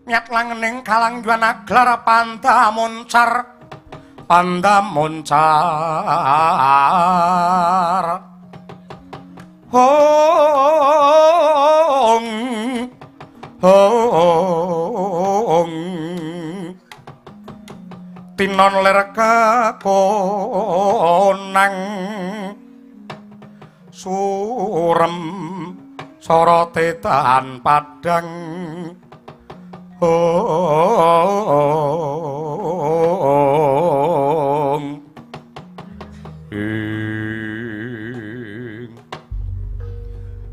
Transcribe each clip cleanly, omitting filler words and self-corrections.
nyat langening kalang juana gelar panda moncar hong hong tinon ler kakonang surem sorote tan padang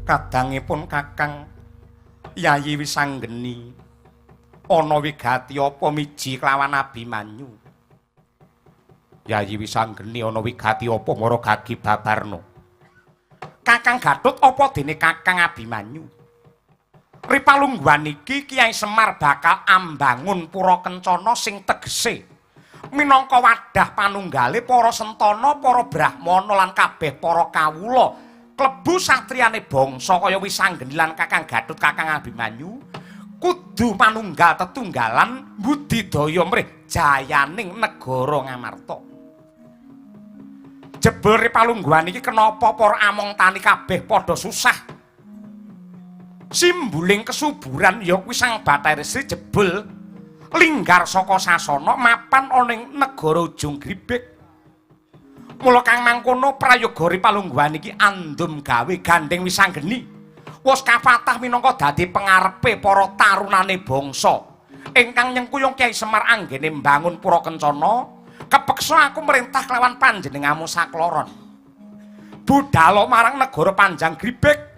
kadangipun Kakang Yayi Wisanggeni ana wigati apa miji kelawan Abimanyu. Yayi Wisanggeni ana wigati apa mara gagi babarna. Kakang Gatut apa dene Kakang Abimanyu? Ripalungguhan iki Kyai Semar bakal ambangun Pura Kencana sing tegese minangka wadah panunggale para sentana, para brahmana lan kabeh para kawula klebu satriyane bangsa kaya Wisanggeni lan Kakang Gatut, Kakang Abimanyu kudu manunggal tetunggalan budidaya mrih jayaning negara Ngamarta. Jebul ripalungguhan iki kenapa para among tani kabeh padha susah? Simbuling kesuburan ya kuwi Sang Bathara Sri jebul linggar saka sasana mapan ana ing negara Ujung Gribek. Mula kang mangkono prayoga ripalungguhan iki andum gawe gandeng Wisanggeni wis kafatah minangka dadi pangarepe para tarunane bangsa ingkang nyengkuyung Kyai Semar anggene mbangun Pura Kencana. Kepeksa aku merintah kelawan panjenenganmu sakloron budhal marang negara Panjang Gribek.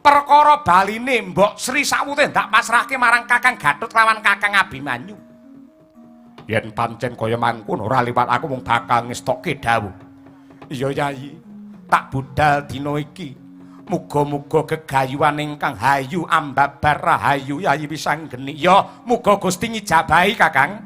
Perkara baline Mbok Sri sawute ndak pasrahke marang Kakang Gatut lawan Kakang Abimanyu. Yen pancen kaya mangkono ora liwat aku mung bakal ngestokke dawuh. Iya Yayi, tak budal dina iki. Muga-muga gegayuhan ingkang hayu ambabar rahayu Yayi Wisanggeni. Ya, muga Gusti ngijabahi Kakang.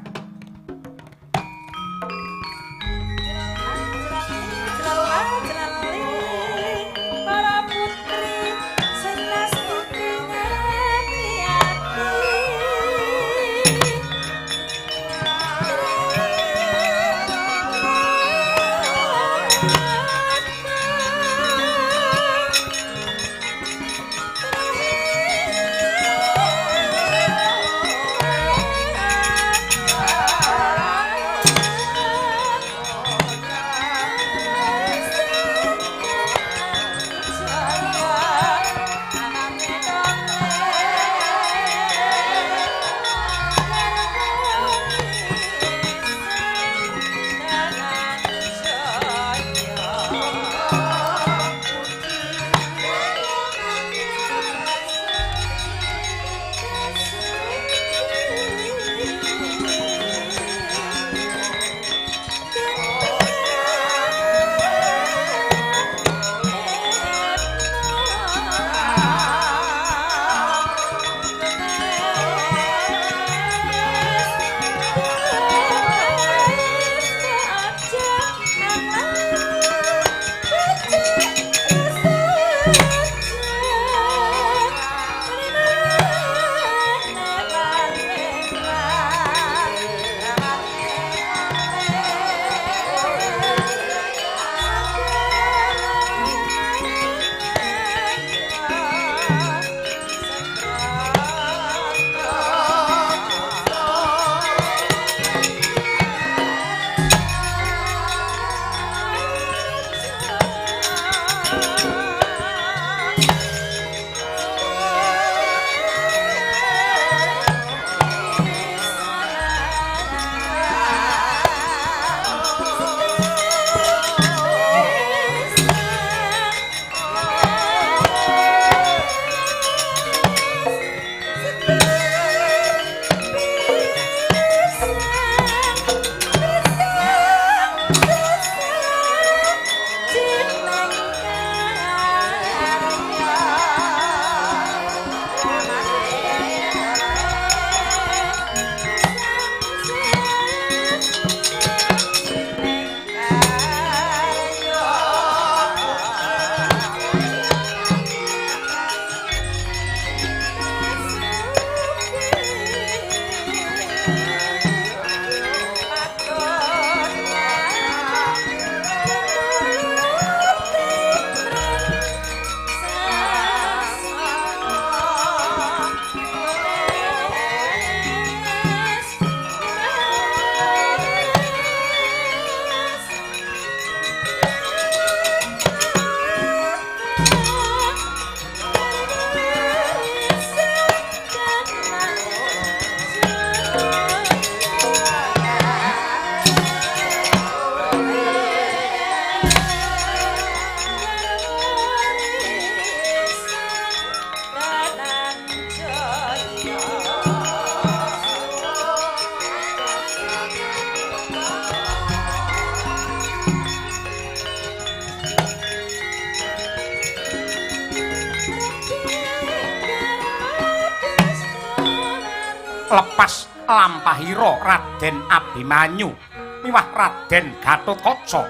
lepas lampahira Raden Abimanyu miwah Raden Gatotkaca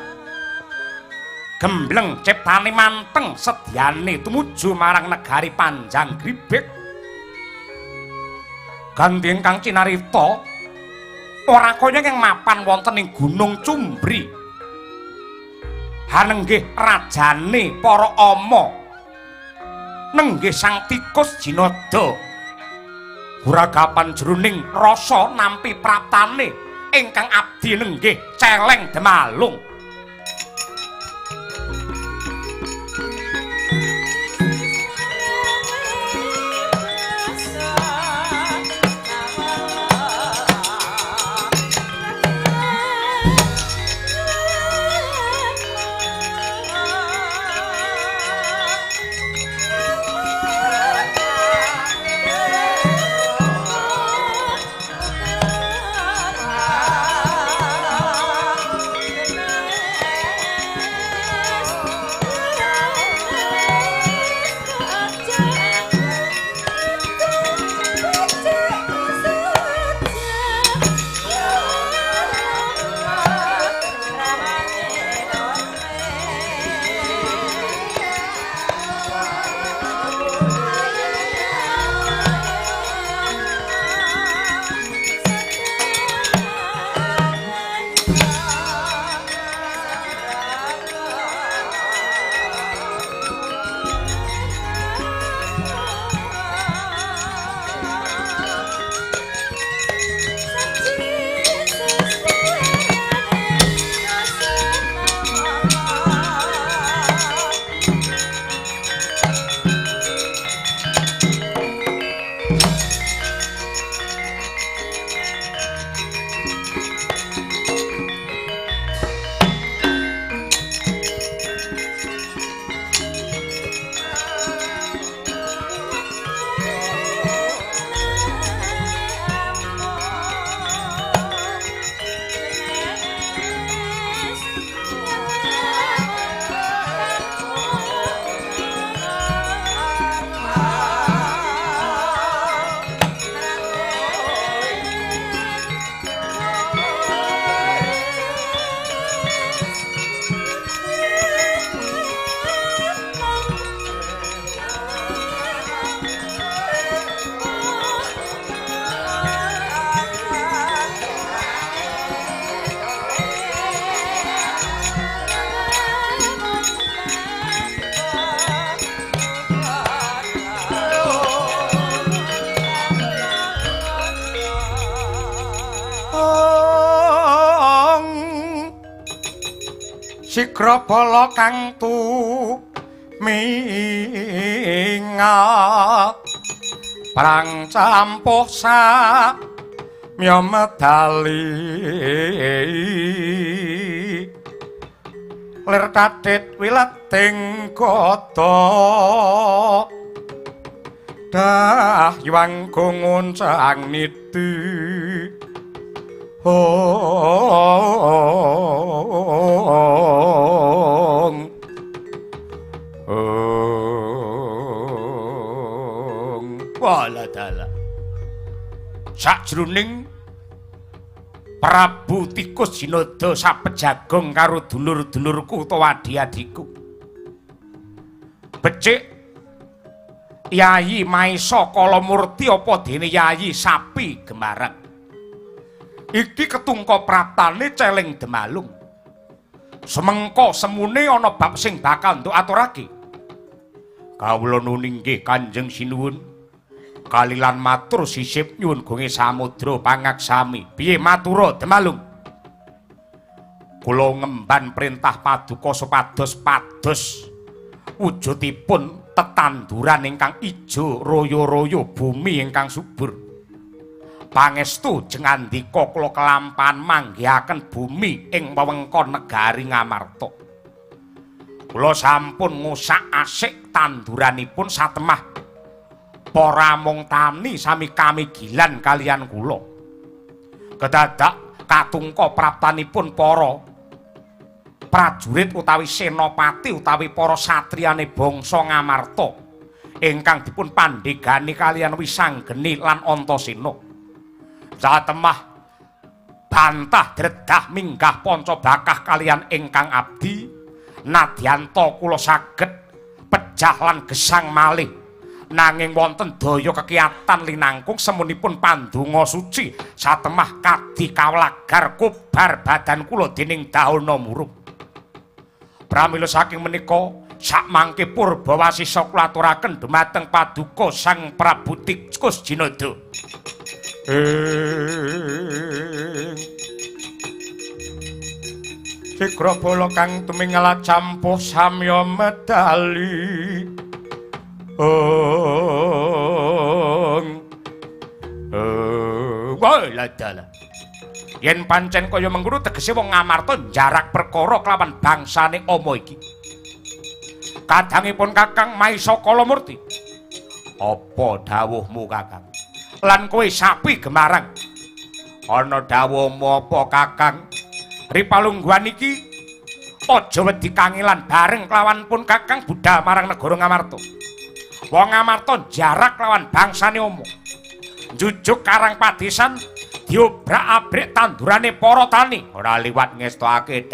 gembleng ciptane manteng sedyane tumuju marang negari Panjang Gribek ganti ingkang cinarita ora kaya ing mapan wonten ing Gunung Cumbri hanenggih rajane para ama nenggih Sang Tikus Jinada guragapan jroning rasa nampi praptane ingkang abdi nenggih Celeng Demalung. Sigra bala kang tuminga perang campuh sa mya medali lir kadit wileting gada dah yuwang nguncang niti wala dalah sajroning Prabu Tikus Jinada sapejagong karo dulur-dulurku utawa adik-adikku becik Yayi Maesa Kalamurti apa dene Yayi Sapi Gemarang iki ketungka praptane Celeng Demalung semengko semune ana bab sing bakal nduk aturake kawula nuning nggih Kanjeng Sinuwun kalilan matur sisip nyuwun gonge samudra pangaksami piye matura Demalung kula ngemban perintah paduka supados pados wujudipun tetanduran ingkang ijo royo-royo bumi ingkang subur pangestu jengandika kula kelampahan manggihaken bumi ing wewengkon negari Ngamarta kula sampun ngusak asik tanduranipun satemah para mung tani sami kamigilan kalian kula kedadak katungka praptanipun para prajurit utawi senopati utawi para satriyane bangsa Ngamarta ingkang dipun pandhegani kalian Wisanggeni lan Antasena Satemah bantah dredah minggah panca bakah kalian ingkang abdi nadyanto kula saged pejah lan gesang malih nanging wonten daya kekiyatan linangkung semunipun pandonga suci satemah kadi kawlagar kubar badan kula dening dahana murub pramila saking menika sak mangke Purbawasisa kula aturaken dumateng paduka Sang Prabu Tikus Jinada Cikra bala kang tuminggal campuh samya medali Waladala yen pancen kaya mengkono tegese wong Ngamarta jarak perkara kelawan bangsane ama iki kadangipun Kakang Maisa Kalamurti apa dawuhmu Kakang lan kowe sapi gemarang ana dawuhmu apa Kakang Ripalungguhan iki aja wedi kangelan bareng kelawan pun Kakang budhal marang negara Ngamarta. Wong Ngamarta jarak lawan bangsane Ama. Jujuk Karang Padesan diobrak-abrik tandurane para tani. Ora liwat ngestokake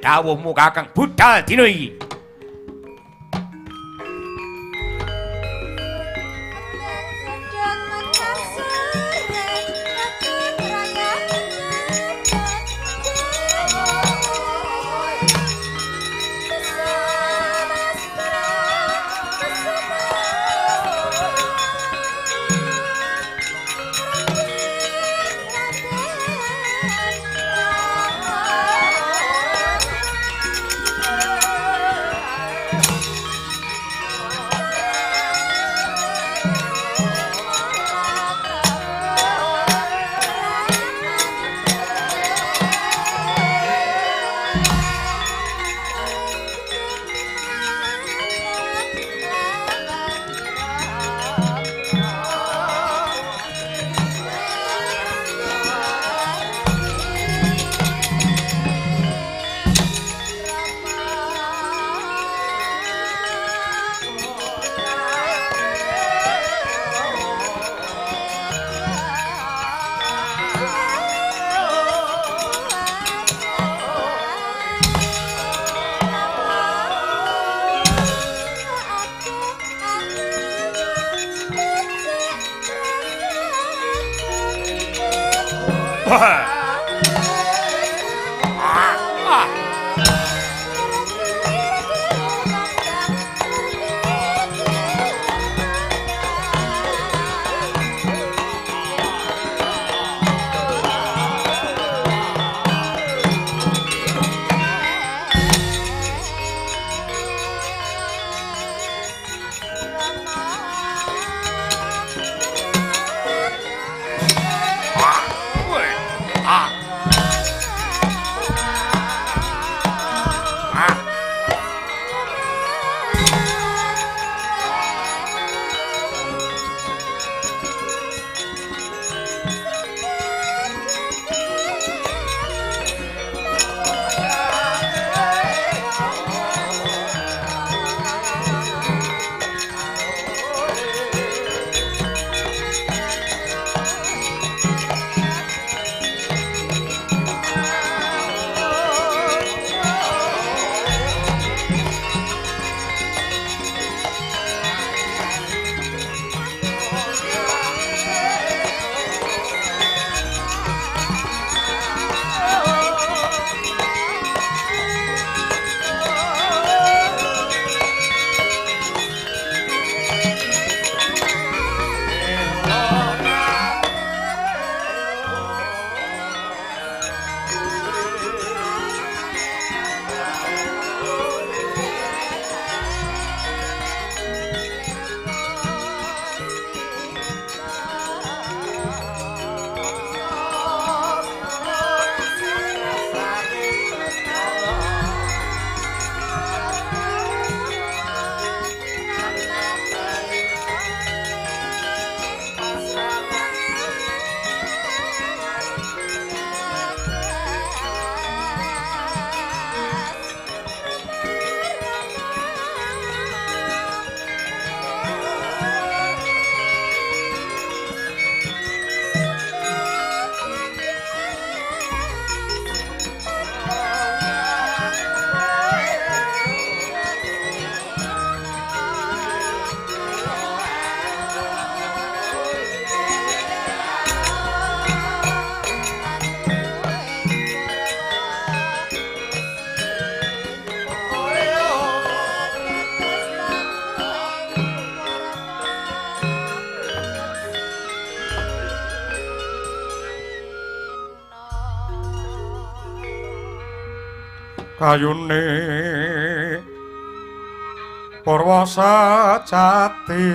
dawuhmu Kakang budhal dina iki. kayune Purwasa Jati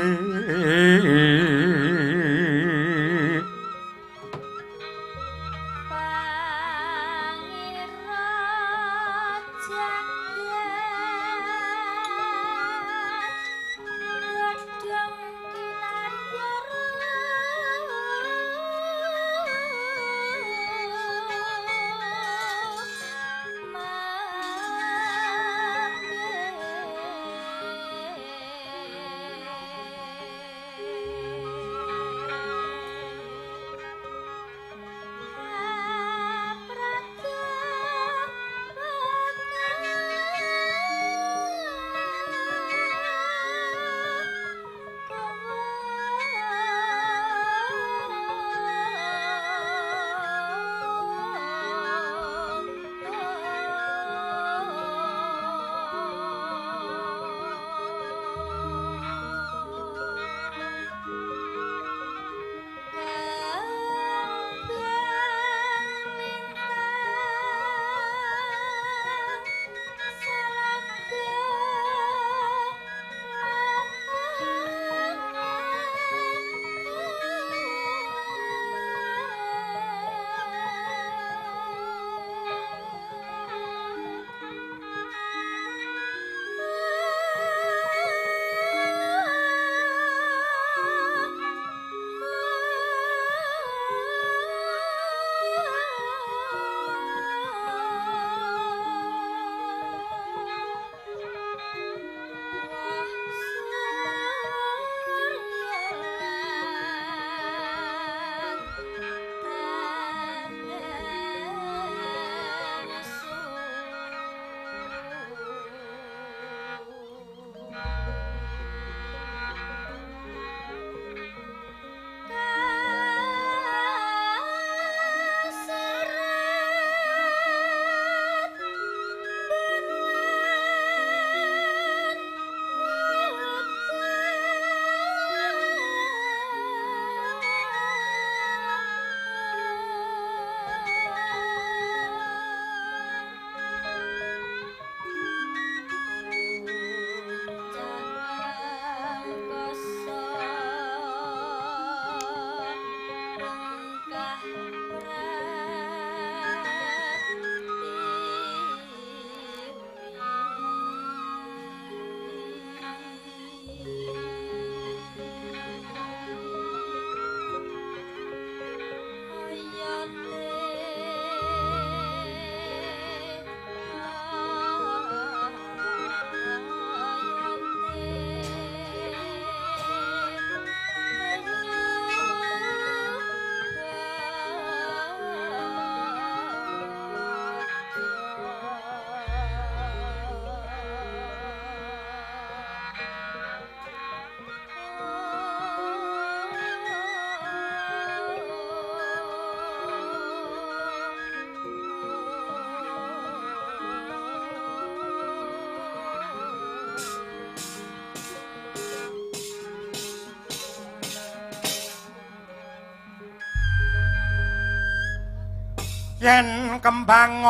yen kembang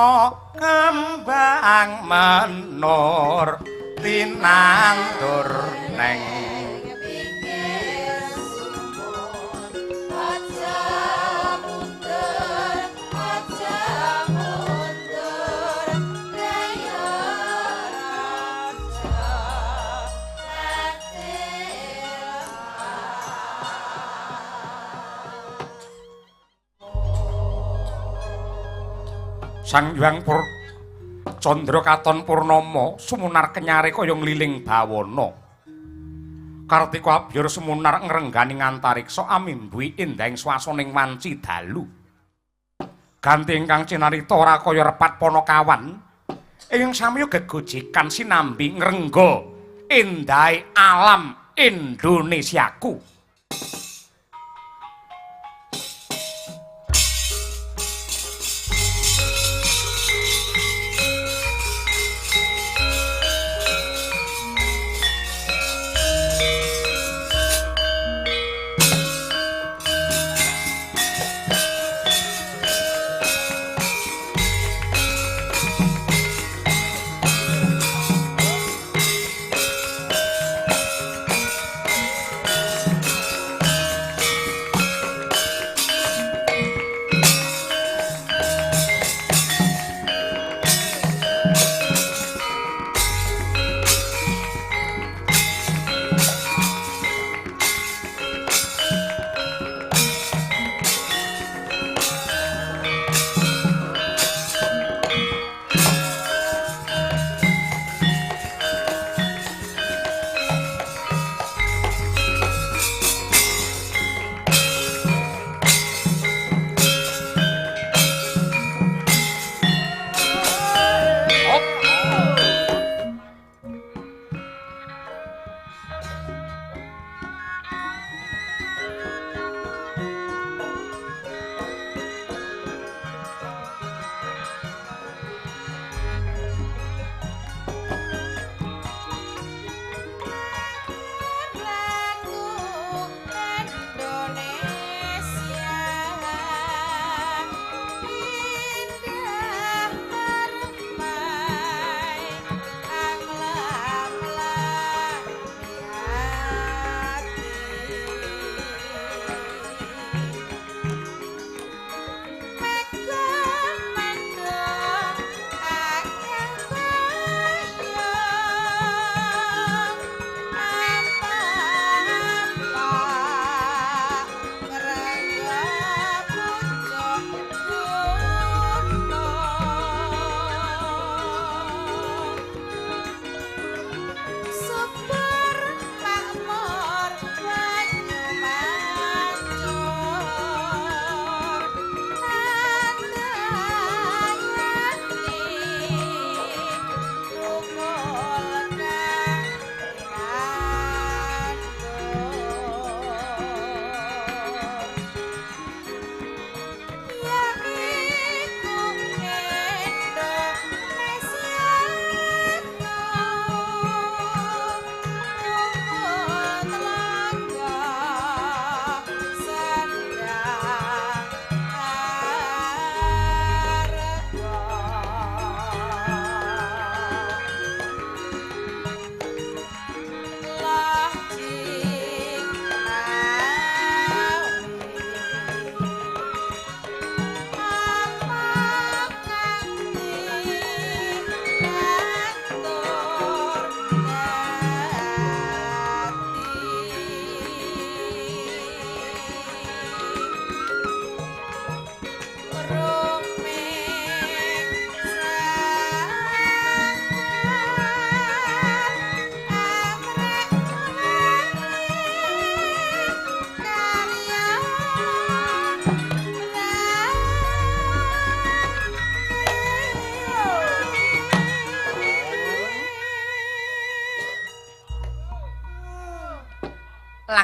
menur tinandur neng Sang Hyang Candra Katon Purnama sumunar kenyare kaya ngliling bawana. Kartika Abyar sumunar ngrenggani antariksa amimbuhi endahing swasaning wanci dalu. Ganti ingkang cinarita ora kaya repat Panakawan ing samya gegojekan sinambi ngrengga endahe alam Indonesiaku.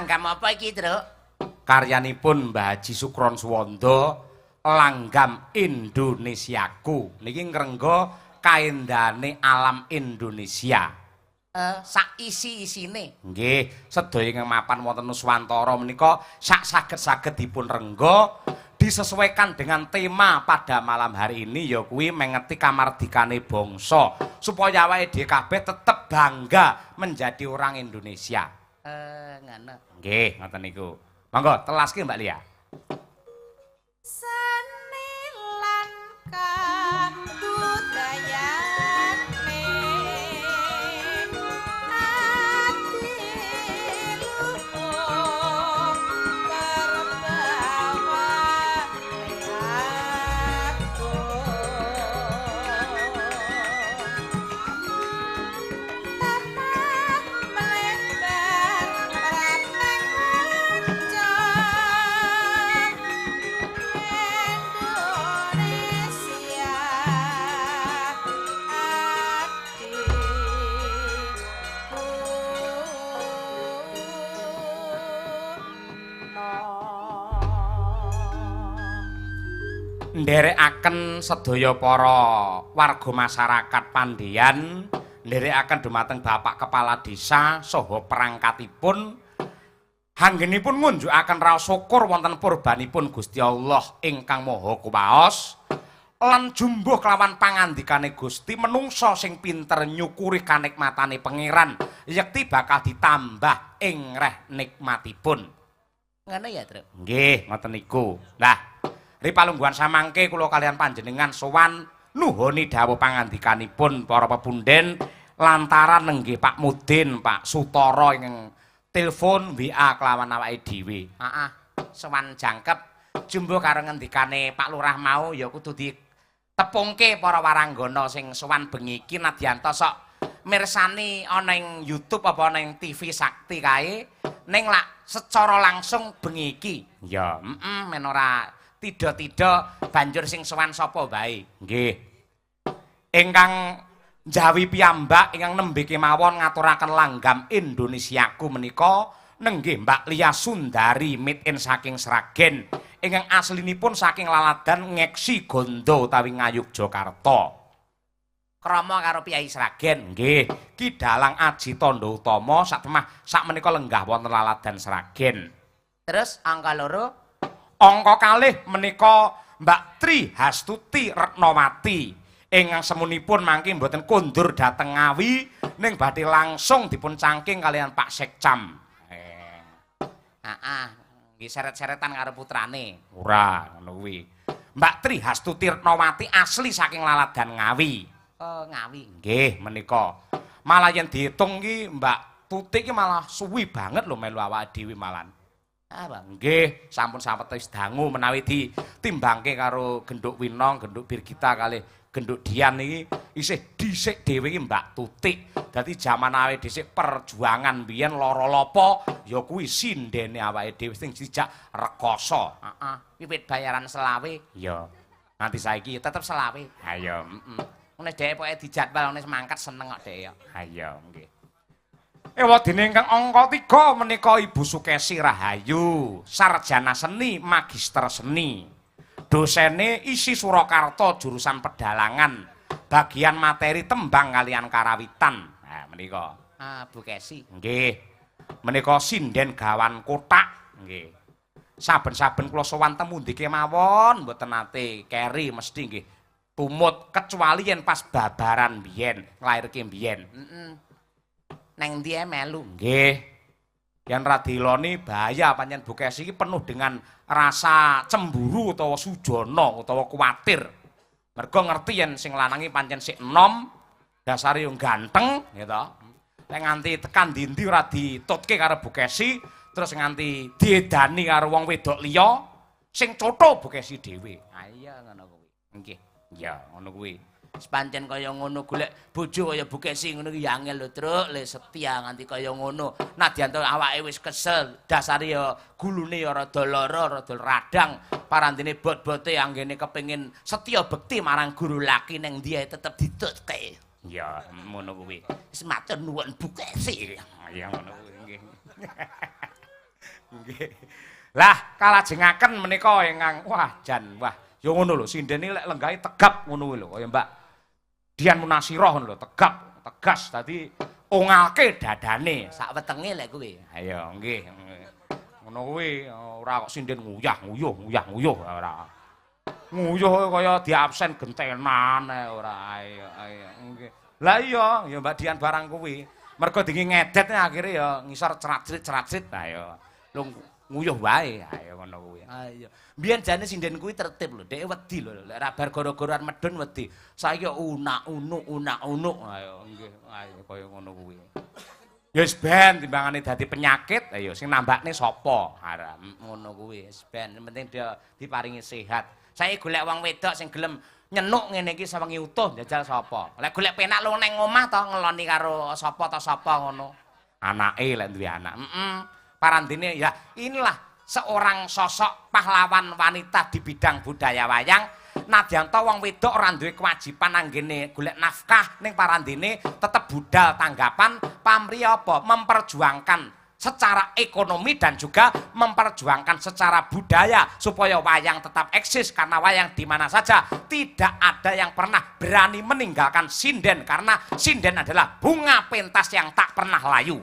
langgam apa iki, Truk? Karyanipun Mbah Haji Sukron Suwanda Langgam Indonesiaku. Niki ngrengga kaendane alam Indonesia. Sak isi-isine. Nggih, sedaya ingkang mapan wonten Nuswantara menika sak saged-saged dipun rengga disesuaikan dengan tema pada malam hari ini ya kuwi mengeti kamardikane bangsa supaya awake dhewe kabeh tetep bangga menjadi orang Indonesia. Ngono. Nggih, ngoten niku. Monggo telaske Mbak Lia. Seni lan kabudayane ati luhur perbawa Nderekaken sedaya para warga masyarakat Pandhian, nderekaken dumateng Bapak Kepala Desa saha perangkatipun anggenipun ngunjukaken raos syukur wonten purbanipun Gusti Allah ingkang Maha Kuwaos lan jumbuh kelawan pangandikane Gusti menungsa sing pinter nyukuri kanikmatane pangeran yekti bakal ditambah ing reh nikmatipun. Ngono ya, Truk? Nggih, ngoten niku. Nah, ripalungguhan samangke kula kalian panjenengan sowan nuhuni dawuh pangandikanipun para pepunden lantaran nenggih Pak Mudin, Pak Sutara ingkang telepon WA kelawan awake dhewe. Heeh, sowan jangkep jumbo karo ngendikane Pak Lurah mau ya kudu ditepungke para waranggana sing sowan bengi iki nadyanto sok mirsani ana ing YouTube apa ana ing TV Sakti kae ning lak secara langsung bengi iki. Ya, Men ora tidak banjur sing sowan sapa bae. nggih. Ingkang njawi piyambak ingkang nembe kemawon ngaturaken langgam Indonesiaku menika nenggih Mbak Lia Sundari made in saking Sragen ingkang aslinipun saking Laladan Ngeksi Gondo utawi Ngayogyakarta. Krama karo Piyai Sragen. Nggih, Ki Dalang Aji Tanda Utama sakmenika lenggah wonten Laladan Sragen. Terus angka loro Angka kalih menika Mbak Tri Hastuti Retnawati ingkang semunipun mangke mboten kondur dhateng Ngawi ning badhe langsung dipun cangking kalian Pak Sekcam. nggih seret-seretan karo putrane. Ora ngono kuwi. Mbak Tri Hastuti Retnawati asli saking Laladan Ngawi. Oh, Ngawi. Nggih, menika. Malah yen diitung iki Mbak Tutik iki malah suwi banget lho melu awake dhewe malan. Bang. Nggih, sampun sawetawis dangu menawi ditimbangke karo Genduk Winong, Genduk Birgita kalih Genduk Dian iki isih dhisik dhewe iki Mbak Tutik. Dadi jaman awake dhisik perjuangan biyen lara lopo ya kuwi sindene awake dhewe sing dijak rekoso. Heeh, wiwit bayaran selawe. Ya. Nanti saiki tetep selawe. Ha ya, Ngene dhek pokoke dijadwal ngene semangkat seneng kok dhek ya. Ha ya, nggih. Ewadene ingkang angka 3 menika Ibu Sukesi Rahayu, sarjana seni, magister seni. Dosene isi Surakarta jurusan pedalangan, bagian materi tembang kalian karawitan. Nah, menika. Bu Kesi. Nggih. Menika sinden gawan kotak, nggih. Saben-saben kula sowan temu ndike mawon mboten nate keri mesti nggih. Tumut kecuali yen pas babaran biyen, nglairke biyen. Neng ndi melu. Nggih. Yen radiloni bahaya pancen Bu Kesi iki penuh dengan rasa cemburu utawa sujana utawa kuwatir. Mergo ngerti yen sing lanang iki pancen sik enom, dasare yo ganteng, gitu. Nek nganti tekan ndi-ndi ora ditutke karo Bu Kesi, terus nganti diedani karo wong wedok liya, sing cotho Bu Kesi dhewe. Ha iya ngono kuwi. Nggih. Ya, ngono kuwi. Sepancen kaya ngono golek bojo kaya Bu Kesi ngono ki angel lho, Truk. Le setia nganti kaya ngono. Nadyan to awake wis kesel, dasare ya gulune ya rada lara, rada radang. Parandene bot-bote anggene kepengin setia bekti marang guru laki ning ndi ae tetep ditutke. Ya, ngono kuwi. Wis matur nuwun Bu Kesi. Ya ngono kuwi nggih. Nggih. Lah kalajengaken menika ingkang wah jan wah ya ngono lho sinden iki lek lenggahe tegap ngono kuwi lho kaya Mbak Dian Munasirah ngono lho tegap tegas dadi ongalke dadane Sak wetenge lek kuwi. ayo nggih ngono kuwi ora kok sinden nguyah-nguyuh ora nguyuh kaya diabsen gentenan ora ayo nggih lah iya ya Mbak Dian barang kuwi mergo dingi ngedet akhire ya ngisor ceracrit ayo lung nguyuh wae ayo ngono kuwi Ayo. Biyen jane sinden kuwi tertib lho, dhek wedi lho. Lek ra bar gara-garan medun wedi. Saiki unak-unuk. Ayo nggih ayo kaya ngono kuwi. Ya wis ben timbangane dadi penyakit, ayo sing nambakne sapa? Haram ngono kuwi wis ben, penting dia diparingi sehat. Saiki golek wong wedok sing gelem nyenuk ngene iki sawengi utuh njajal sapa? Lek golek penak lu ning omah to ngeloni karo sapa ngono. Anake lek duwe anak. Parandine ya inilah seorang sosok pahlawan wanita di bidang budaya wayang. Nadyan to wong wedok ora duwe kewajiban anggene golek nafkah ning parandene tetep budal tanggapan pamrih apa memperjuangkan secara ekonomi dan juga memperjuangkan secara budaya supaya wayang tetap eksis karena wayang di mana saja tidak ada yang pernah berani meninggalkan sinden karena sinden adalah bunga pentas yang tak pernah layu.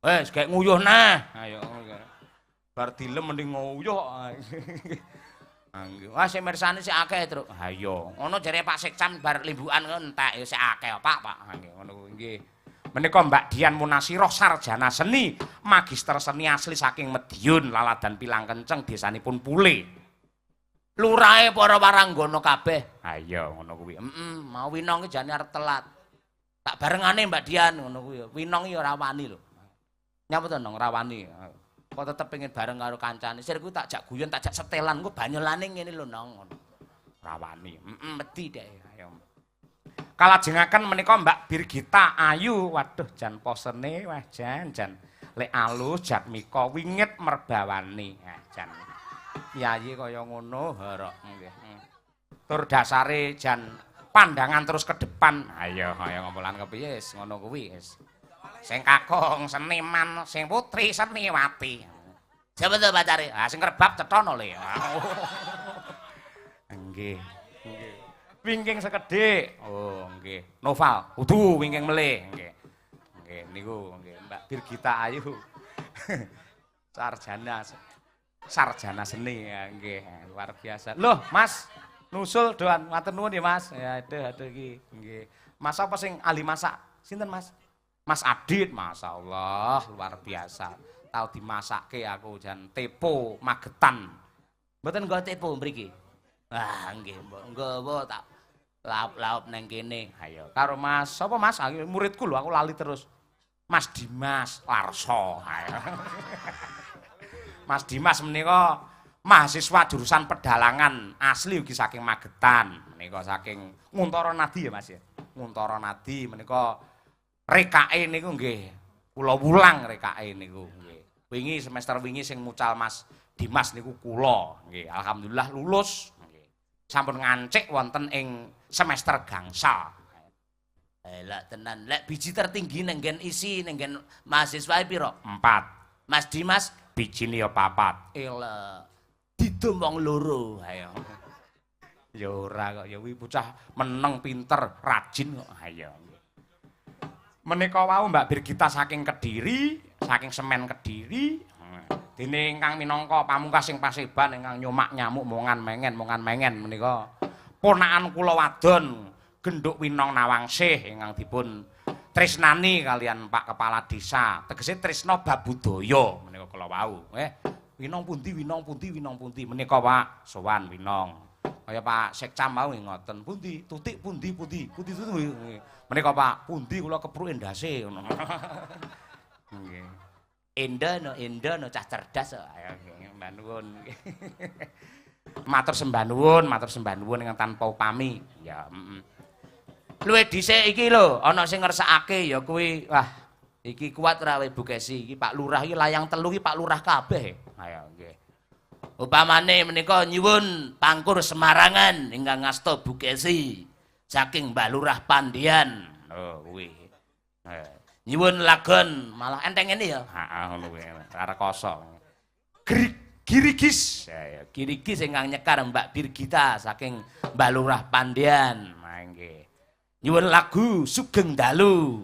Wes kayak nguyuh nah. Ayo bar dilem mending nguyuh. Wah sing mirsani sik akeh, Truk. Ayo Ngono jare Pak Sekcam bar limbukan entek ya sik akeh, Pak. nggih ngono kuwi nggih. Menika Mbak Dian Munasirah sarjana seni, magister seni asli saking Medion, Laladan Pilang Kenceng, desanipun Pule. Lurahe para waranggono kabeh. Ayo ngono kuwi. Mau winong ki jane arep telat. Tak barengane Mbak Dian ngono kuwi. Winong iki ora wani lho. Nyapa to nong rawani. Kok tetep pengen bareng karo kancane. Sir kuwi tak jak guyon, tak jak setelan ku banyolane ngene lho nong ngono. Rawani. Wedi dek. Ayo. Kalajengaken menika Mbak Birgita Ayu. Waduh jan posene wah jan. Lek alus Jatmika wingit merbawani. Jan. Yayi kaya ngono horok nggih. Tur dasare jan pandangan terus ke depan. Ayo ngompolan kepiye wis ngono kuwi wis. Sing kakung seniman, sing putri seniwati. Siapa tuh pacare? Ah sing kerbab cetono le. Nggih. Wingking sekedhik. Oh, nggih. Noval, kudu wingking melih, nggih. Nggih niku nggih Mbak Birgita Ayu. Sarjana seni ya nggih, luar biasa. Loh, Mas, nusul doan matur nuwun ya, Mas. Ya aduh iki nggih. Mas apa sing ahli masak? Sinten, Mas? Mas Adit, masyaallah luar biasa. Tau dimasakke aku jan tepo Magetan. Mboten nggo tepo mriki. Ah nggih, nggawa tak laup-laup nang kene. Ayo karo Mas, sapa Mas? Muridku lho, aku lali terus. Mas Dimas Larso. Ayo. Mas Dimas menika mahasiswa jurusan pedalangan asli ugi saking Magetan. Menika saking Nguntara Nadi ya Mas ya. Nguntara Nadi menika rekake niku nggih kula wulang rekake niku nggih. Wingi semester wingi sing mucal Mas Dimas niku kula nggih. Alhamdulillah lulus nggih. Sampun ngancik wonten ing semester gangsal. Lah tenan, lek biji tertinggi nang nggen isi nang nggen mahasiswa piro? 4. Mas Dimas Bijine ya 4. Elah. Didum wong loro. Ayo. Ya ora kok ya kuwi bocah meneng pinter, rajin kok. Ayo. Menika wau Mbak Birgita saking Kediri, saking Semen Kediri. Dene ingkang minangka pamungkasing Paseban ingkang nyomak nyamuk mongan mengen menika ponakan kula wadon Genduk Winong Nawangsih ingkang dipun tresnani kalian Pak Kepala Desa. Tegese tresna babudaya menika kula wau. Winong pundi menika Pak sowan Winong. Kaya Pak Sekcam mau ngoten. Pundi? Tutik pundi. Menika Pak, pundi kula kepruk endase ngono. Nggih. Enda no cah cerdas kok. Ayo mbah nuwun. Matur sembah nuwun ingkang tanpa upami. Ya, Luwih dhisik iki lho, ana sing ngersakake ya kuwi. Wah, iki kuat ra Bu Kesi. Iki Pak Lurah iki layang telu iki Pak Lurah kabeh. Ayo nggih. Upamane menika nyuwun pangkur Semarangan ingkang ngasta Bu Kesi saking Mbah Lurah Pandian. Oh kuwi. Nyuwun lagon malah enteng ini ya. Heeh ngono kuwi. Arek kosong. Girigis. Ya, Girigis ingkang nyekar Mbak Birgita saking Mbak Lurah Pandian. Mangke. Nyuwun lagu Sugeng Dalu.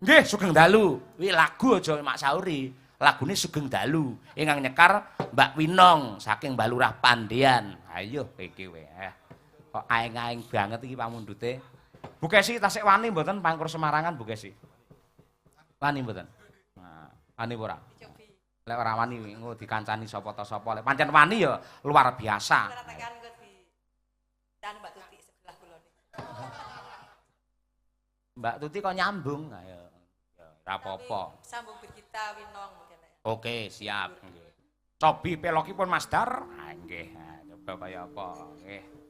Nggih, Sugeng Dalu. Kuwi lagu aja mak sauri. Lagune Sugeng Dalu. Ingkang nyekar Mbak Winong saking Mbak Lurah Pandian. Ayo iki kowe. Kok aeng-aeng banget iki pamundhute. Bu Kesi tasik wani mboten pangkur Semarangan Bu Kesi? Wani mboten? Nah, wani ora? Lek ora wani engko dikancani sapa ta sapa. Lek pancen wani ya luar biasa. Katakan kok di dan Mbak Tuti sebelah kula niku. Mbak Tuti kok nyambung. Ayo. Ya ora apa-apa. Sambung Birgita Winong mungkin ya. Oke, siap. Nggih. Cobi pelokipun Mas Dar. Ah nggih. Coba kaya apa? Nggih.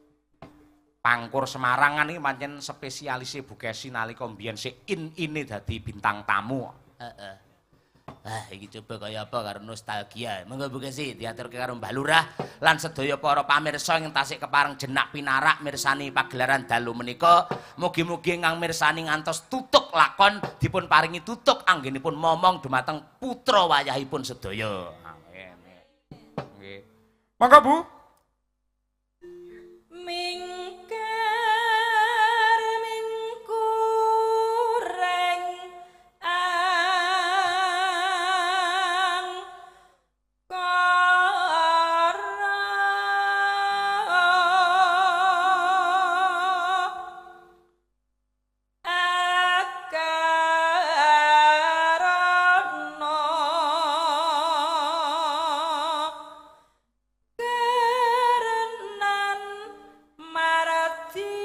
Pangkur Semarangan iki pancen spesialise Bu Kesi nalika mbiyen sik ini dadi bintang tamu. Heeh. Ah, iki coba kaya apa karo nostalgia. Monggo Bu Kesi diaturke karo Mbah Lurah lan sedaya para pamirsa ing tasik kepareng jenak pinarak mirsani pagelaran dalu menika. Mugi-mugi ingkang mirsani ngantos tutuk lakon dipun paringi tutuk anggenipun momong dumateng putra wayahipun sedaya. Amin. Nggih. Monggo Bu. Mingkar mingkureng ang kara akarana kerenan marati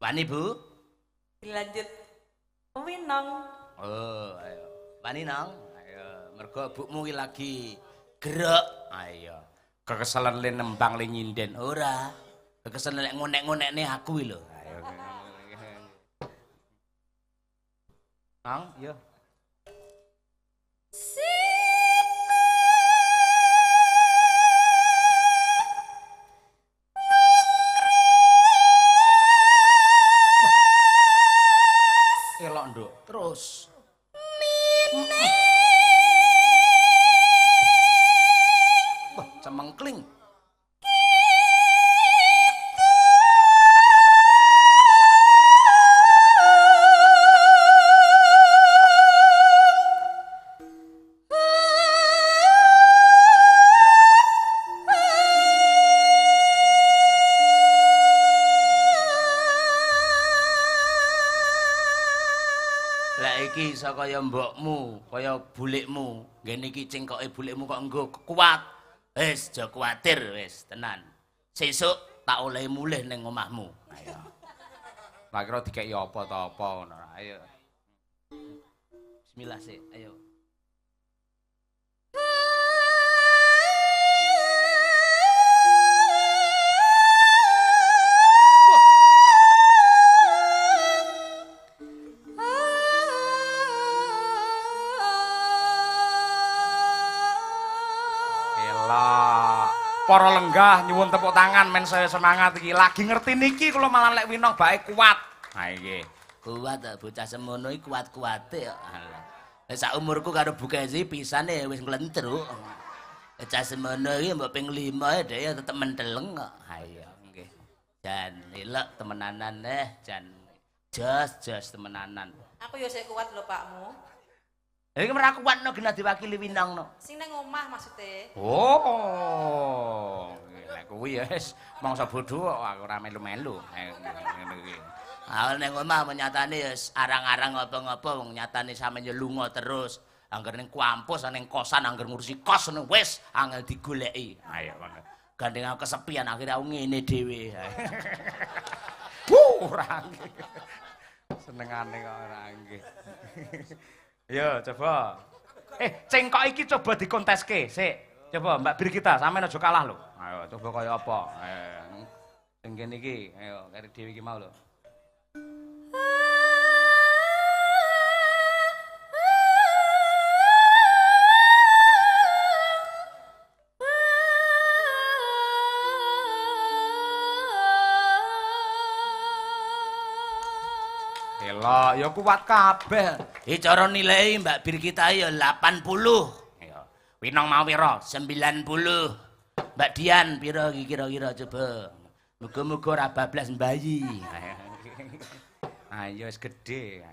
Wani Bu? dilanjut Winong. Oh, ayo. Wani nang? Ayo, mergo bukmu iki lagi gerak. Ayo. Kekeselen le nembang le nyinden. Ora. Kekesen lek ngonek-ngonekne aku iki lho. Ayo. Nang, yo. Elok nduk. Terus. Wah, cemengkling. Lek iki iso kaya mbokmu, kaya bulikmu. Ngene iki cengkoke bulikmu kok nggo kuat. Wis aja kuwatir wis, tenan. Sesuk tak oleh mulih ning omahmu. Ayo. Tak kira dikeki apa ta apa ngono. Ayo. Bismillah sik, ayo. Para lenggah nyuwun tepuk tangan men saya semangat iki. Lagi ngerti niki kula malah lek Winong bae kuat. Ha iki. Kuat bocah semono iki kuat-kuate kok. Alah. Sak umurku karo Bu Kesi pisane wis nglentruk. Bocah semono iki mbok ping 5 dhewe tetep menteleng kok. Ha iya nggih. Jan elok temenanan jan jos temenanan. Aku ya sik kuat lho Pakmu. Iki ora kuatno genah diwakili Winongno. Sing nang omah maksude. Oh. Nek kuwi ya wis mangsa bodho kok aku ora melu-melu. Ngene iki. Ah ning omah menyatane ya arang-arang apa-apa wong nyatane sampe yo lunga terus. Angger ning kampus ning kosan angger ngurusi kos ngono wis angel digoleki. Ayo mangga. Gandeng aku kesepian akhirnya aku ngene dhewe. Ora nggih. Senengane kok ora nggih. Yo coba. Cengkok iki coba dikonteske, sik. Coba Mbak Birgita sampean aja kalah lho. Ayo coba kaya apa. Sing kene iki, ayo karo dhewe iki mau lho. ya kuat kabeh. Cara nilai Mbak Bir kita ya 80. Ya. Winong mau pira? 90. Mbak Dian pira iki kira-kira coba. Muga-muga ora bablas mbayi. Ayo wis gedhe.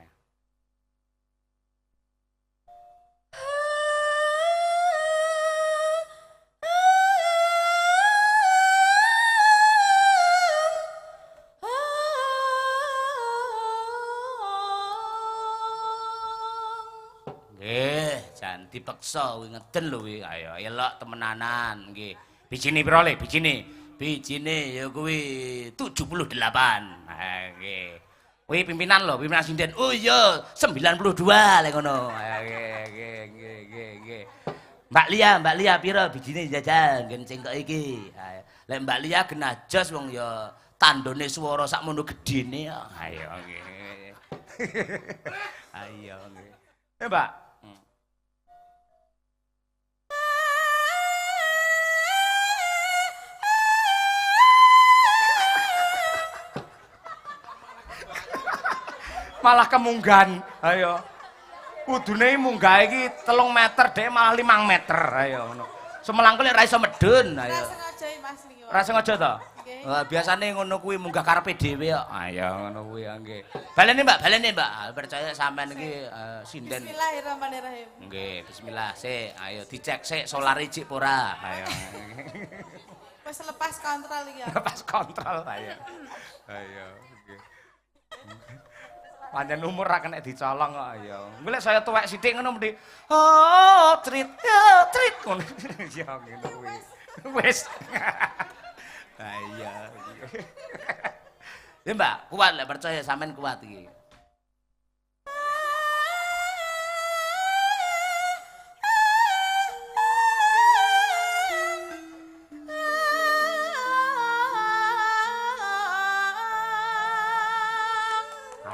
Jan dipeksa kuwi ngeden lho kuwi. Ayo elok temenanan nggih. Bijine pira le? Bijine. Bijine ya kuwi 78. Ha nggih. Kuwi pimpinan lho, pimpinan sinden. Oh iya, 92 lek ngono. Nggih. Mbak Lia pira bijine jajan genceng kok iki. Lek Mbak Lia genah jos wong ya tandone swara sakmono gedene ya. Ayo nggih. Ayo nggih. Mbak. Malah kemunggan. Ayo. Kudune munggah iki 3 meter dhek malah 5 meter. Ayo ngono. Semelangkul lek ra iso medun. Ayo. Sengaja Mas Lio. Ora sengaja to? Nggih. Wah, biasane ngono kuwi munggah karepe dhewe kok. Ayo ngono kuwi nggih. Balene Mbak. Percaya sampean iki sinden. Bismillahirrahmanirrahim. Nggih, bismillah. Sik, ayo dicek sik solar ijik ora. Ayo. Wis lepas kontrol iki ya. Pas kontrol ayo. Ayo nggih. Pancen umur ra kena dicolong kok ya. Golek saya tuwek sithik ngono mesti trit ngono. Ya ngono kuwi. Wis. Ayo. Ya Mbak, kuat lek percaya sampean kuat iki.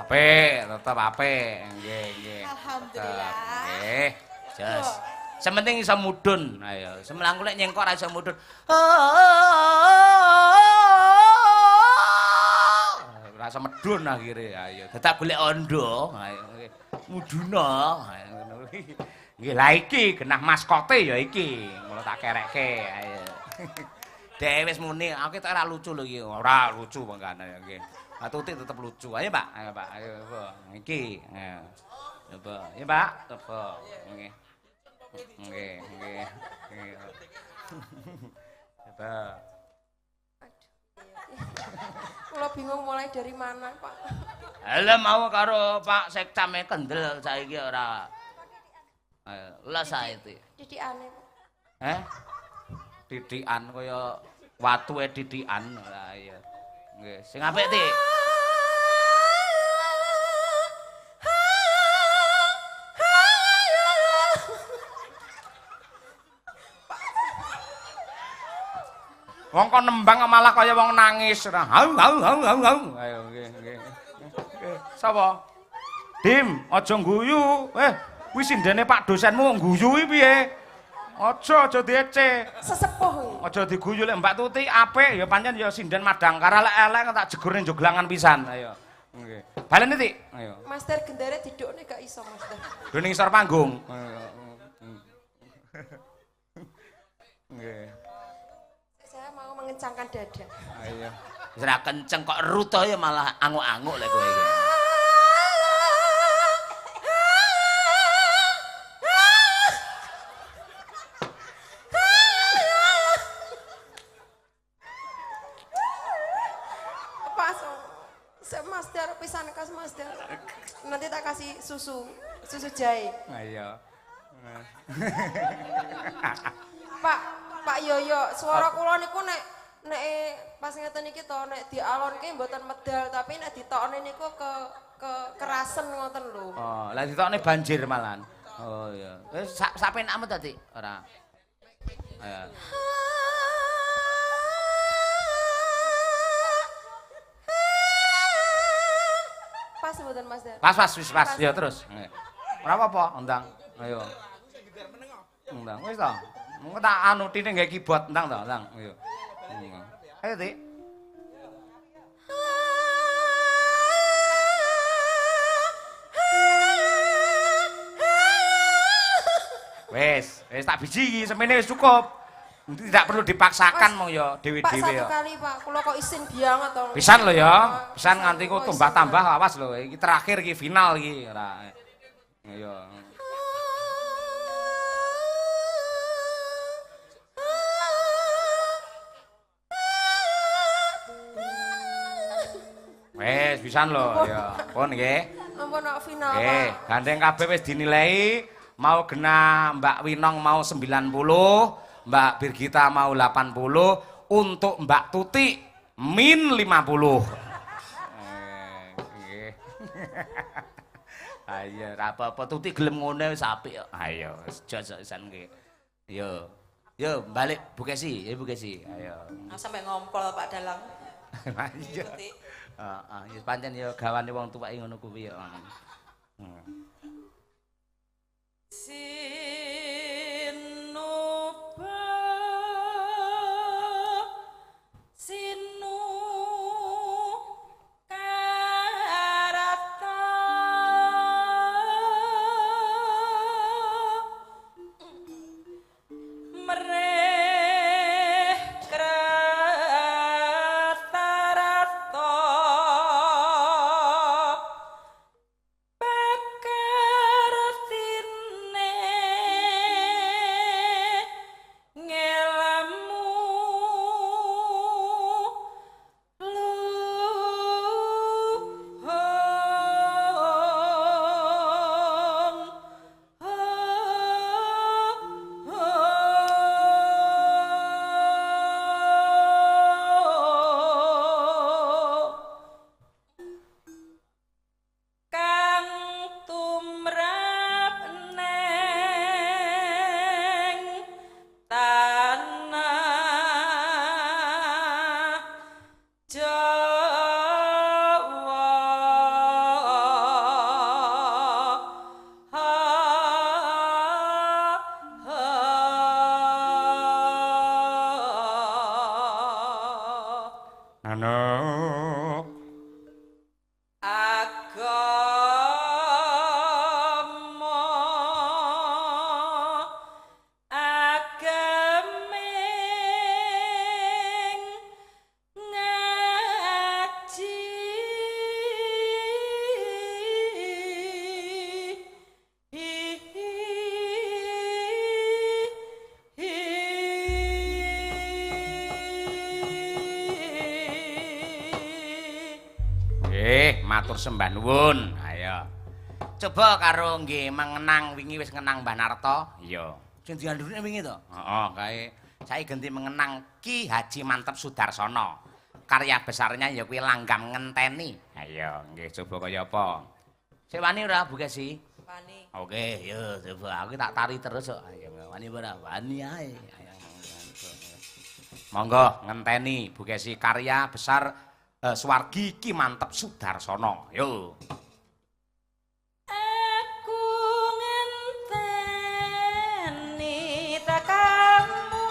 Apik, tetep apik. Nggih. Alhamdulillah. Nggih. Jos. Sementing iso mudhun. Ayo, semelangku lek nyengkok ra iso mudhun. Ora iso medun akhire. Ayo. Tetap golek ondo. Ayo, muduna. Ayo ngono kuwi. Nggih, lah iki genah maskote ya iki. Mula tak kerekke. Ayo. Dhewe wis muni, aku tak ora lucu lho iki. Ora lucu mangkane nggih. Tutik tetep lucu. Ayo, Pak. Ayo, Pak. Ayo, Pak. Iki. Ayo. Coba. Ya, Pak. Coba. Nggih. Nggih. Coba. Kula bingung mulai dari mana, Pak. Lah mau karo Pak Sektame kendel saiki ora. Ayo, les saiki. Didikane. Didikan kaya watuke didikan. Lah iya. Nggih, sing apik, Tik. Wong kok nembang malah kaya wong nangis. Hau. Ayo nggih. Sapa? Dim, aja ngguyu. Kuwi sindene Pak dosenmu ngguyu iki piye? Aja diece. Sesepuh. Aja diguyu lek Mbak Tuti apik ya pancen ya sinden Madangkara lek elek tak jegurne joglangan pisan. Ayo. Nggih. Balene Tik. Ayo. Master gendere didukne gak iso, Master. Lho ning isor panggung. Nggih. Saya mau mengencangkan dada. Ayo. Wis ra kenceng kok ruto ya malah anguk-anguk lek kowe iki. Pas. Master pisan kas Master. Nanti tak kasih susu jahe. Ayo. Pak Yoyo, suara kula niku nek pas ngeten iki to nek dialonke mboten medal tapi nek ditokne niku kerasen ngoten lho. Oh, lah ditokne banjir malahan. Oh iya. Wis sapenakmu to, Dik? Ora. Ayo. Pas mboten Mas Der. Pas wis ya terus. Ora apa-apa, ndang. Ayo. Ndang wis to. Mengko tak anu tine nggae keyboard ndang to, ndang. Ayo. Ayo, Dik. Wis tak biji iki semene wis cukup. Tidak perlu dipaksakan mong ya Pak dewe-dewe satu ya. kali Pak, kula kok isin bianget to. Pisan lho ya, pisan Pisan, nganti ku kok tambah-tambah awas lho, iki terakhir iki final iki ora. Ya. Wis pisan lho ya. Pun nggih. Ampun kok final Nggih, Pak. gandeng kabeh wis dinilai, mau kena Mbak Winong mau 90, Mbak Birgita mau 80, untuk Mbak Tuti min 50. Nggih. Ayo, ora apa-apa Tuti gelem ngene wis apik kok. Ayo, Jojosan nggih. Yo. Yo, balik Bu Kesi, Bu Kesi. Ayo. Sampai ngompol Pak Dalang. Iya. Tuti. Heeh, ya pancen ya gawane wong tuwek ngono kuwi ya. Sinuba sinu karata mereh krata-rata pakartine ngelamu kang tumrap neng tanah Jawa. Anu. Agama ageming ngaji Nggih, matur sembah nuwun. Ayo. Coba karo nggih mengenang wingi wis ngenang Mbah Narto. Iya. Sing diandurne wingi to. Heeh, kae Saiki ganti mengenang Ki Haji Mantep Sudarsono. Karya besarnya ya kuwi Langgam Ngenteni. ayo nggih coba kaya apa. Sik wani ora Bu Kesi? Wani. Oke, yo coba aku tak tari terus kok. Ayo wani ora? Wani ae. Ayo. Monggo ngenteni Bu Kesi karya besar Suwargi Ki Mantep Sudarsono. Yo. Aku ngenteni takamu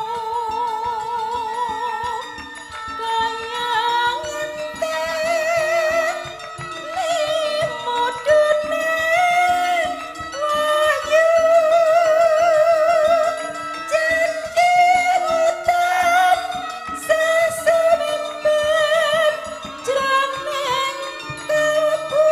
kaya ngenteni mudune wayu janji utan sesumimpen jroning kalbu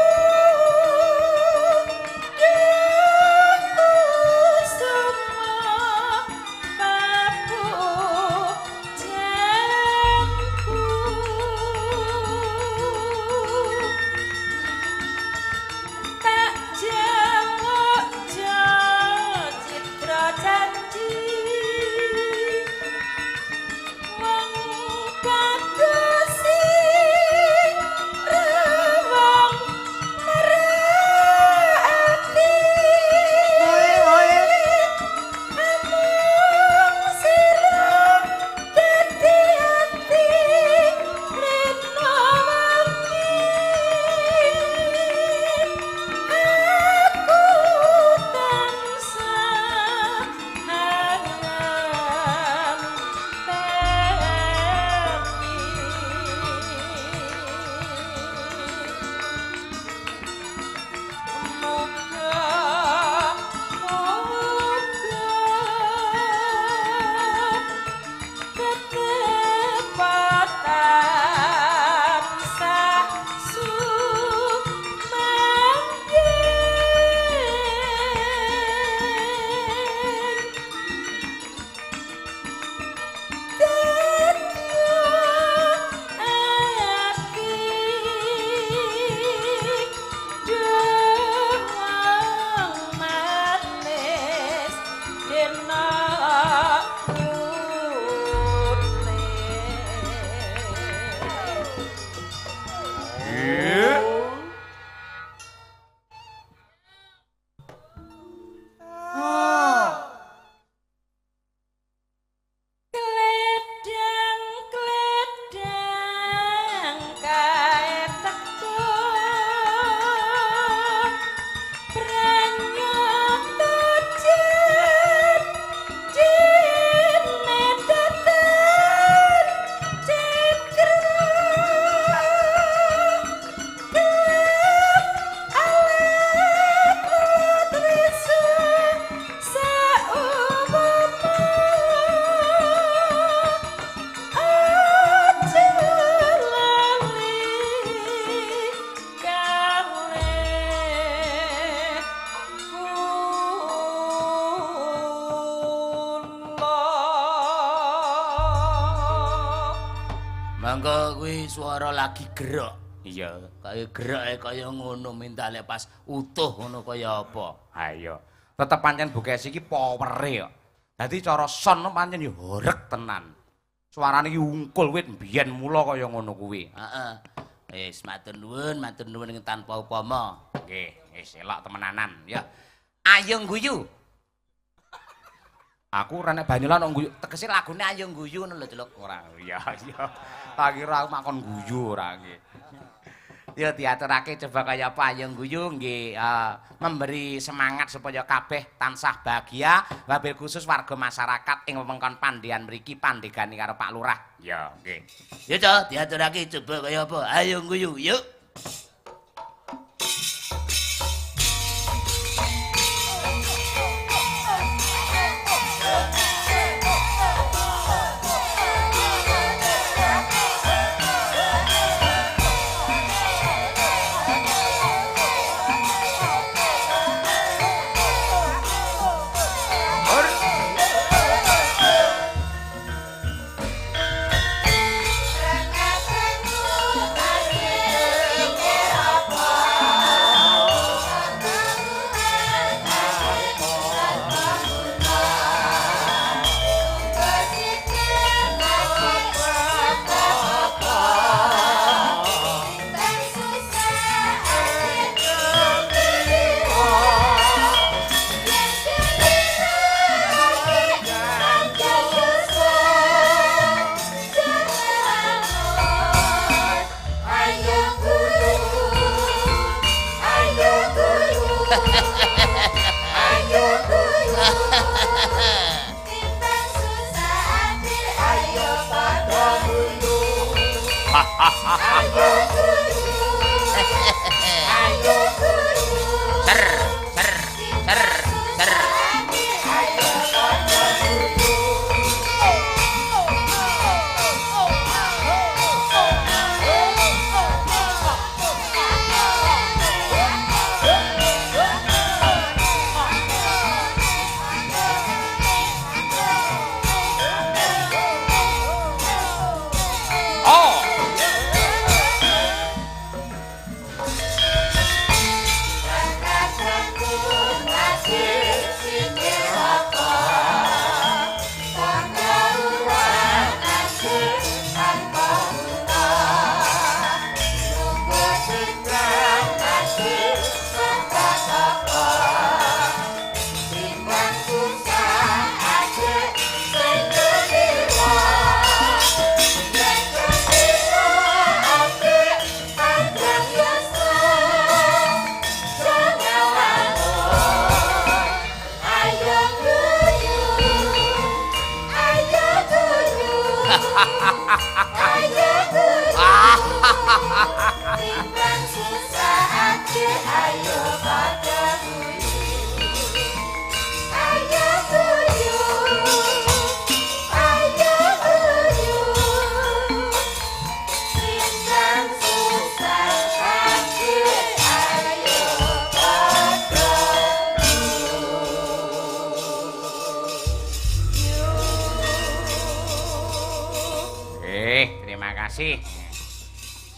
Mangga kuwi swara lagi gerak. Iya, kaya gerake kaya ngono mentale pas utuh ngono kaya apa. Ha iya. Tetep pancen Bukesi iki powere kok. Dadi cara son pancen ya horeg tenan. Suarane iki ungkul wit mbiyen mula kaya ngono kuwi. Heeh. Wis matur nuwun ing tanpa upama. Nggih, wis elok temenanan ya. Ayo guyu. Aku ora nek banyolan kok guyu. Tegese lagune ayo guyu ngono lho, Celuk. Ora iya iya. Tak kira aku makon guyu ora nggih. Ya diaturake coba kaya apa ayo guyu nggih memberi semangat supaya kabeh tansah bahagia, wabil khusus warga masyarakat ing wewengkon Pandhean mriki pandegani karo Pak Lurah. Ya, nggih. Ya to, diaturake coba kaya apa ayo guyu, yuk.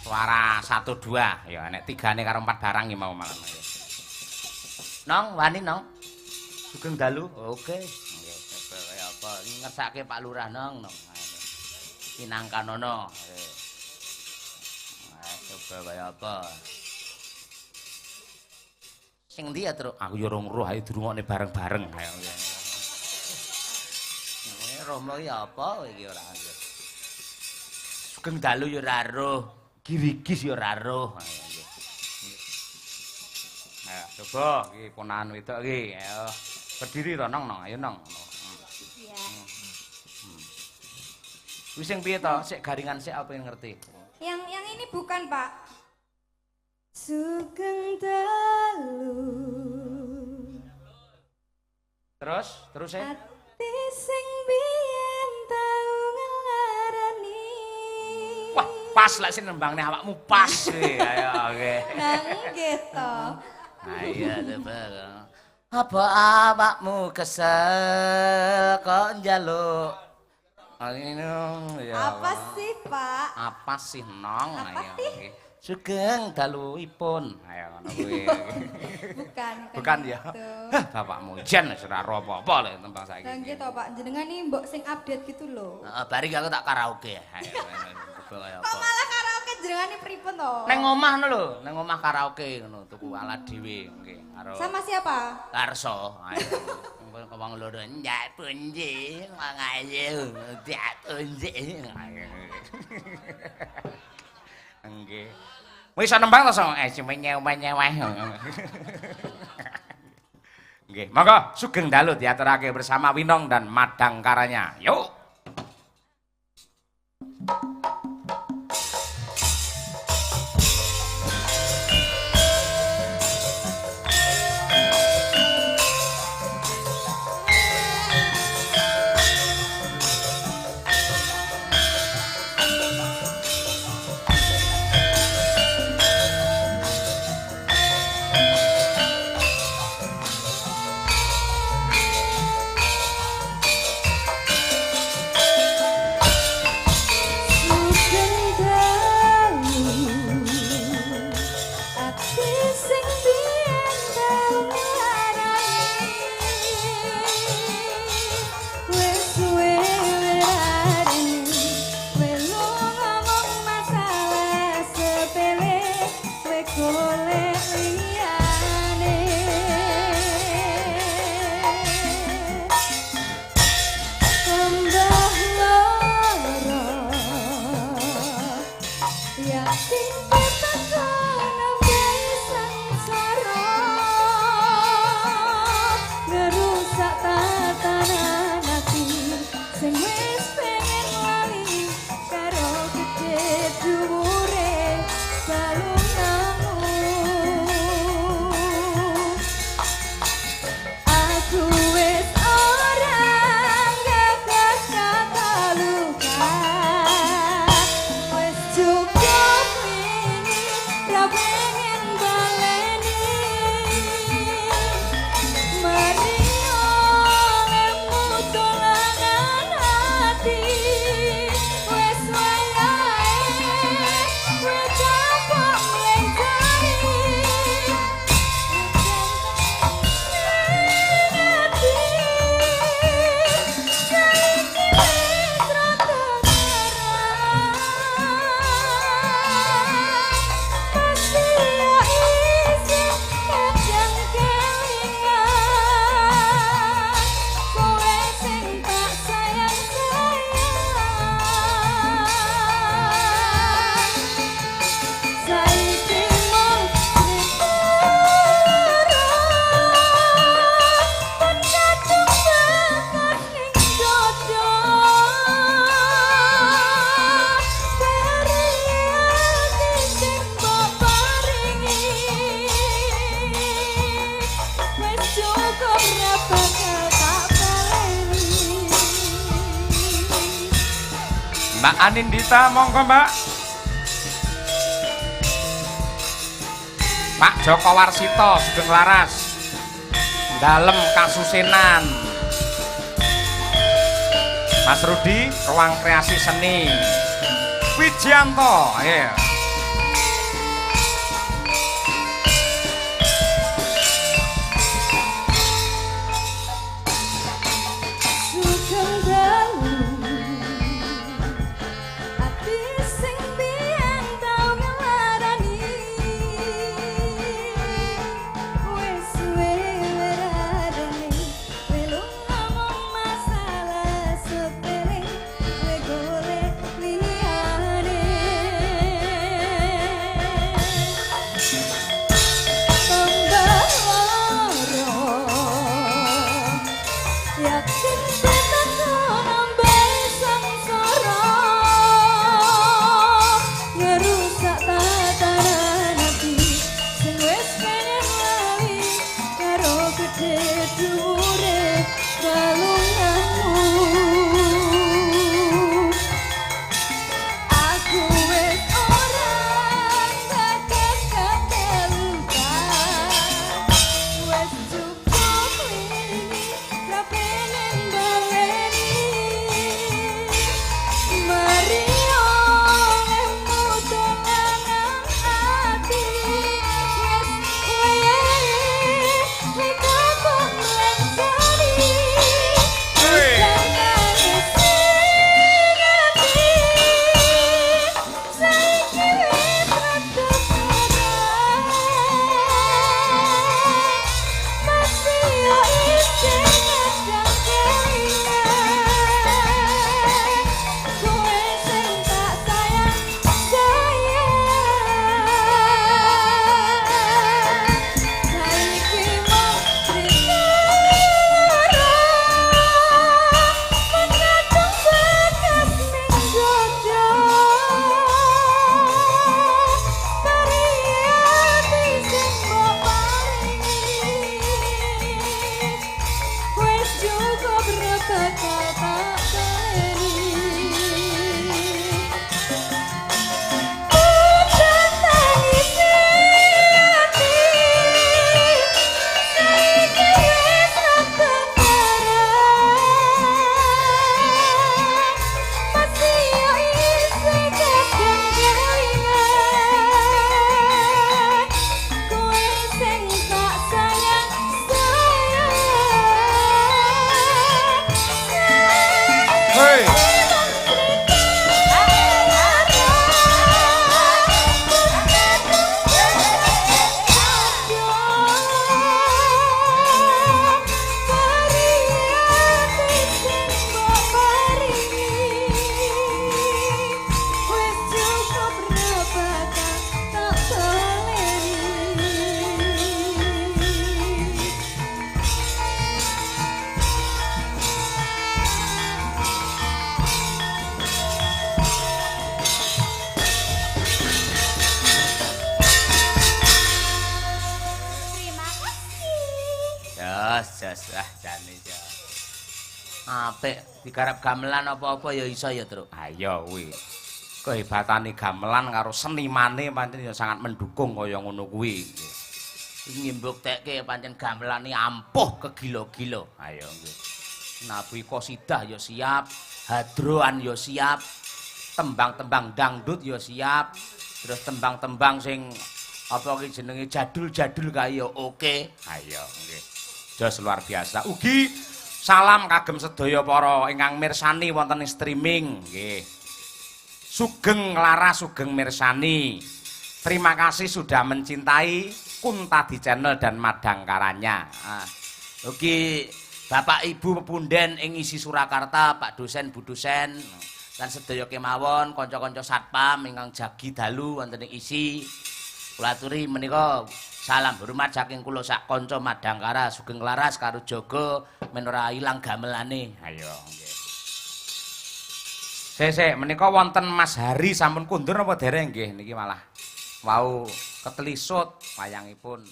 Suara 1 2 ya nek 3 karo 4 barang ya mau malam. Nong, wani nong. Sugeng dalu. Oke. Nggih, kaya apa ngersake Pak Lurah nong. Pinangkanono. Coba kaya apa. Sing ndi ya, Truk? Aku ya ora ngeruh ayo dirungokne bareng-bareng ayo. Romo iki apa iki ora ngerti. Sugeng dalu ya ora roh, girigis ya ora roh. Ayo coba iki ponakan wedok iki. Ayo berdiri to nong ayo nong. Iya. Wis sing piye to? Sik garingan sik apa yang ngerti. Yang ini bukan, Pak. Sugeng dalu. Terus ya. Ati sing biyen tau ngelarani. Wah, pas lah sing nembangne awakmu pas kuwi. Ayo oke. Nang nggih to. Iya coba. Apa awakmu kesel kok njaluk Ya. Apa sih, Pak? Apa sih, Nong? Apa Ayo, sih? nggih. Sugeng daluipun. Ayo ngono kuwi. Bukan ya. gitu. Hah, bapakmu jan wis ora ro apa-apa lho tembang saiki. Lah nggih to, Pak. Jenengan iki mbok sing update gitu loh. Heeh, bari aku tak karaoke. Ayo, kaya Kok apa. malah karaoke jenengan iki pripun to? Neng omah ngono lho, neng omah karaoke ngono tuku alat dhewe nggih karo Sama siapa? Karso. Ayo. Wong loro ndak punji, wong ayu, ndak punji. Ayo. Nggih. Wis ana nembang to, cuma nyewa-nyewa. Nggih, monggo sugeng dalu diaturake bersama Winong dan Madangkaranya. Yuk. Mbak Anindita, monggo Mbak. Pak Joko Warsito, Sugeng Laras, Dalem Kasusenan. Mas Rudi, Ruang Kreasi Seni. Wijianto, ayo. Hei. Jos ah jane jo. Apik digarap gamelan apa-apa ya iso ya, Truk. Ayo kuwi. Kehebatane gamelan karo senimane pancen ya sangat mendukung kaya ngono kuwi. Iki mbuktekke pancen gamelane ampuh kegilo-gilo. Ayo nggih. Nabi qasidah ya siap, hadroan ya siap, tembang-tembang dangdut ya siap, terus tembang-tembang sing apa ki jenenge jadul-jadul kae ya oke. Ayo nggih. Jos luar biasa. Ugi salam kagem sedaya para ingkang mirsani wonten ing streaming nggih. Sugeng laras sugeng mirsani. Terima kasih sudah mencintai Kunta di channel dan Madangkaranya. Ugi Bapak Ibu pepunden ing isi Surakarta, Pak dosen, Bu dosen, lan sedaya kemawon kanca-kanca satpam ingkang jagi dalu wonten ing isi. Kula aturi menika salam hormat saking kula sak kanca Madangkara sugeng laras karo jaga men ora ilang gamelane. Ayo nggih. Sik menika wonten Mas Hari sampun kundur apa dereng nggih niki malah wau ketelisut wayangipun.